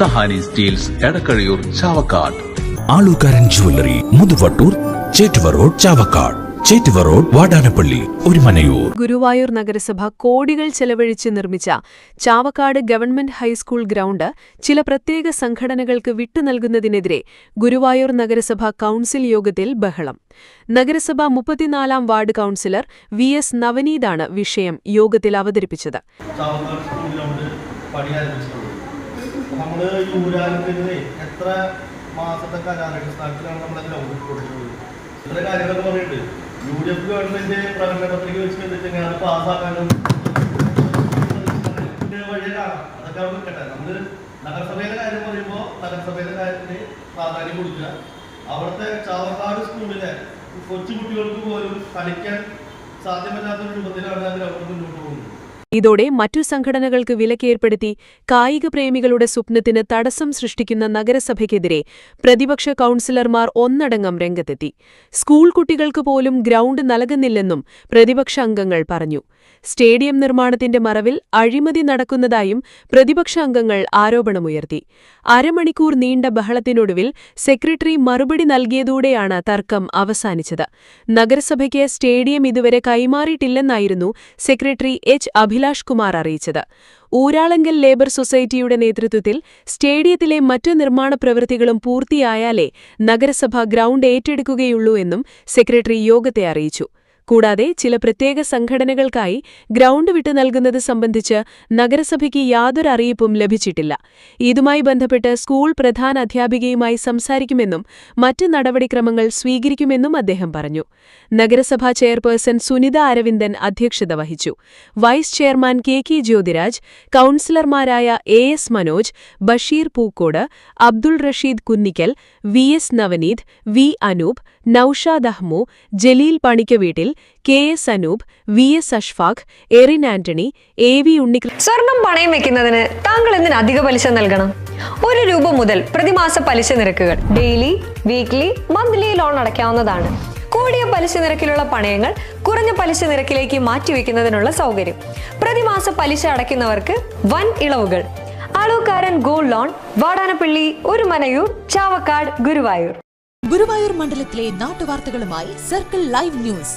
തഹാനി Steels Edakkazhiyur Chavakkad. Alukkaran jewellery Muthuvattoor, Chettuva road Chavakkad, Chettuva road Vadanappally, Orumanayur. Guruvayur നഗരസഭ കോടികൾ ചെലവഴിച്ച് നിർമ്മിച്ച ചാവക്കാട് ഗവൺമെന്റ് ഹൈസ്കൂൾ ഗ്രൗണ്ട് ചില പ്രത്യേക സംഘടനകൾക്ക് വിട്ടുനൽകുന്നതിനെതിരെ ഗുരുവായൂർ നഗരസഭ കൗൺസിൽ യോഗത്തിൽ ബഹളം. നഗരസഭ 34-ാം വാർഡ് കൗൺസിലർ VS നവനീതാണ് വിഷയം യോഗത്തിൽ അവതരിപ്പിച്ചത്. UDF ഗവൺമെന്റ് പ്രകടന പത്രിക വെച്ചിട്ടുണ്ടെങ്കിൽ അത് പാസ്സാക്കാനും അതൊക്കെ അവിടെ നിൽക്കട്ടെ. നമ്മള് നഗരസഭയുടെ കാര്യം പറയുമ്പോൾ നഗരസഭയുടെ കാര്യത്തിന് പ്രാധാന്യം കൊടുക്കുക. അവിടുത്തെ ചാവക്കാട് സ്കൂളിലെ കൊച്ചുകുട്ടികൾക്ക് പോലും കളിക്കാൻ സാധ്യമല്ലാത്ത രൂപത്തിലാണ് അതിൽ അവിടെ മുന്നോട്ട് പോകുന്നത്. ഇതോടെ മറ്റു സംഘടനകൾക്ക് വിലക്കേർപ്പെടുത്തി കായിക പ്രേമികളുടെ സ്വപ്നത്തിന് തടസ്സം സൃഷ്ടിക്കുന്ന നഗരസഭയ്ക്കെതിരെ പ്രതിപക്ഷ കൗൺസിലർമാർ ഒന്നടങ്കം രംഗത്തെത്തി. സ്കൂൾ കുട്ടികൾക്ക് പോലും ഗ്രൗണ്ട് നൽകുന്നില്ലെന്നും പ്രതിപക്ഷ അംഗങ്ങൾ പറഞ്ഞു. സ്റ്റേഡിയം നിർമ്മാണത്തിന്റെ മറവിൽ അഴിമതി നടക്കുന്നതായും പ്രതിപക്ഷ അംഗങ്ങൾ ആരോപണമുയർത്തി. അരമണിക്കൂർ നീണ്ട ബഹളത്തിനൊടുവിൽ സെക്രട്ടറി മറുപടി നൽകിയതോടെയാണ് തർക്കം അവസാനിച്ചത്. നഗരസഭയ്ക്ക് സ്റ്റേഡിയം ഇതുവരെ കൈമാറിയിട്ടില്ലെന്നായിരുന്നു സെക്രട്ടറി H. അഭിലാഷ് കുമാർ അറിയിച്ചത്. ഊരാളങ്കൽ ലേബർ സൊസൈറ്റിയുടെ നേതൃത്വത്തിൽ സ്റ്റേഡിയത്തിലെ മറ്റു നിർമ്മാണ പ്രവൃത്തികളും പൂർത്തിയായാലേ നഗരസഭ ഗ്രൗണ്ട് ഏറ്റെടുക്കുകയുള്ളൂ എന്നും സെക്രട്ടറി യോഗത്തെ അറിയിച്ചു. കൂടാതെ ചില പ്രത്യേക സംഘടനകൾക്കായി ഗ്രൗണ്ട് വിട്ടു നൽകുന്നത് സംബന്ധിച്ച് നഗരസഭയ്ക്ക് യാതൊരു അറിയിപ്പും ലഭിച്ചിട്ടില്ല. ഇതുമായി ബന്ധപ്പെട്ട് സ്കൂൾ പ്രധാന അധ്യാപികയുമായി സംസാരിക്കുമെന്നും മറ്റ് നടപടിക്രമങ്ങൾ സ്വീകരിക്കുമെന്നും അദ്ദേഹം പറഞ്ഞു. നഗരസഭാ ചെയർപേഴ്സൺ സുനിത അരവിന്ദൻ അധ്യക്ഷത വഹിച്ചു. വൈസ് ചെയർമാൻ KK ജ്യോതിരാജ്, കൗൺസിലർമാരായ AS Manoj, Basheer Pookode, Abdul Rasheed Kunnikkal, VS Navaneeth, V. Anoop, Noushad Ahmu, Jaleel Panikkaveettil, KS Anoop, VS Ashfaq, Erin Antony, AV Unnikrishnan. സ്വർണം പണയം വെക്കുന്നതിന് താങ്കൾ എന്തിന് അധിക പലിശ നൽകണം? ₹1 മുതൽ പ്രതിമാസ പലിശ നിരക്കുകൾ ഡെയിലി, വീക്ക്ലി, മന്ത്ലി ലോൺ അടയ്ക്കാവുന്നതാണ്. കൂടിയ പലിശ നിരക്കിലുള്ള പണയങ്ങൾ കുറഞ്ഞ പലിശ നിരക്കിലേക്ക് മാറ്റിവെക്കുന്നതിനുള്ള സൗകര്യം. പ്രതിമാസ പലിശ അടയ്ക്കുന്നവർക്ക് വൻ ഇളവുകൾ. Alukkaran gold loan, Vadanappally, Orumanayur, Chavakkad, Guruvayur. ഗുരുവായൂർ മണ്ഡലത്തിലെ നാട്ടുവാർത്തകളുമായി സർക്കിൾ ലൈവ് ന്യൂസ്.